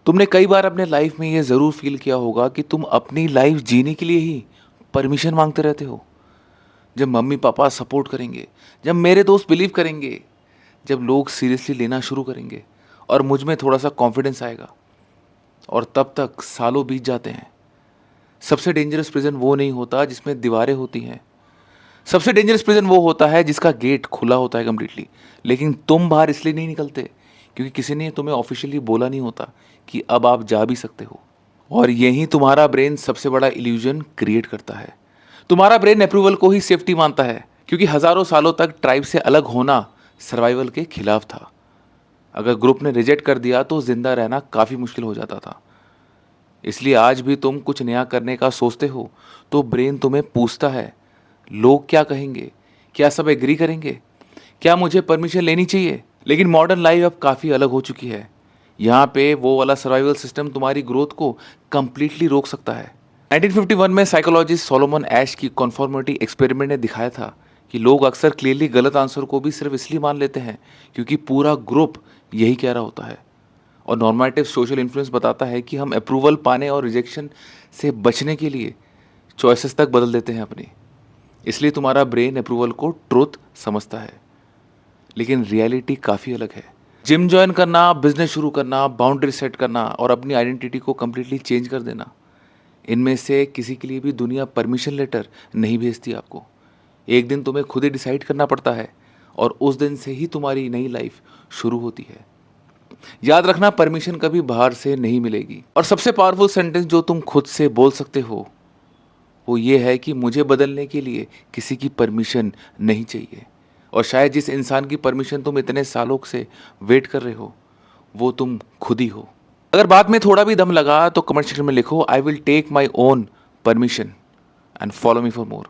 तुमने कई बार अपने लाइफ में ये ज़रूर फ़ील किया होगा कि तुम अपनी लाइफ जीने के लिए ही परमिशन माँगते रहते हो। जब मम्मी-पापा सपोर्ट करेंगे, जब मेरे दोस्त बिलीव करेंगे, जब लोग सीरियसली लेना शुरू करेंगे और मुझ में थोड़ा-सा कॉन्फिडेंस आएगा और तब तक सालों बीत जाते हैं। सबसे डेंजरस प्रिज़न वो नहीं होता जिसमें दीवारें होती हैं। सबसे डेंजरस प्रिज़न वो होता है जिसका गेट खुला होता है कंप्लीटली, लेकिन तुम बाहर इसलिए नहीं निकलते क्योंकि किसी ने तुम्हें ऑफ़िशियली बोला नहीं होता कि अब आप जा भी सकते हो। और यहीं तुम्हारा ब्रेन सबसे बड़ा इल्यूजन क्रिएट करता है। तुम्हारा ब्रेन अप्रूवल को ही सेफ्टी मानता है क्योंकि हज़ारों सालों तक ट्राइब से अलग होना सर्वाइवल के खिलाफ था। अगर ग्रुप ने रिजेक्ट कर दिया तो ज़िंदा रहना काफ़ी मुश्किल हो जाता था। इसलिए आज भी तुम कुछ नया करने का सोचते हो तो ब्रेन तुम्हें पूछता है, लोग क्या कहेंगे? क्या सब एग्री करेंगे? क्या मुझे परमिशन लेनी चाहिए? लेकिन मॉडर्न लाइफ अब काफ़ी अलग हो चुकी है। यहाँ पे वो वाला सर्वाइवल सिस्टम तुम्हारी ग्रोथ को कंप्लीटली रोक सकता है। 1951 में साइकोलॉजिस्ट सोलोमन एश की कॉन्फॉर्मिटी एक्सपेरिमेंट ने दिखाया था कि लोग अक्सर क्लियरली गलत आंसर को भी सिर्फ इसलिए मान लेते हैं क्योंकि पूरा ग्रुप यही कह रहा होता है। और नॉर्मेटिव सोशल इन्फ्लुएंस बताता है कि हम अप्रूवल पाने और रिजेक्शन से बचने के लिए चॉइसेस तक बदल देते हैं अपनी। इसलिए तुम्हारा ब्रेन अप्रूवल को ट्रुथ समझता है, लेकिन रियलिटी काफ़ी अलग है। जिम जॉइन करना, बिजनेस शुरू करना, बाउंड्री सेट करना और अपनी आइडेंटिटी को कम्प्लीटली चेंज कर देना, इनमें से किसी के लिए भी दुनिया परमिशन लेटर नहीं भेजती आपको। एक दिन तुम्हें खुद ही डिसाइड करना पड़ता है और उस दिन से ही तुम्हारी नई लाइफ शुरू होती है। याद रखना, परमिशन कभी बाहर से नहीं मिलेगी। और सबसे पावरफुल सेंटेंस जो तुम खुद से बोल सकते हो वो ये है कि मुझे बदलने के लिए किसी की परमिशन नहीं चाहिए। और शायद जिस इंसान की परमिशन तुम इतने सालों से वेट कर रहे हो वो तुम खुद ही हो। अगर बात में थोड़ा भी दम लगा तो कमेंट सेक्शन में लिखो, I will take my own permission and follow me for more.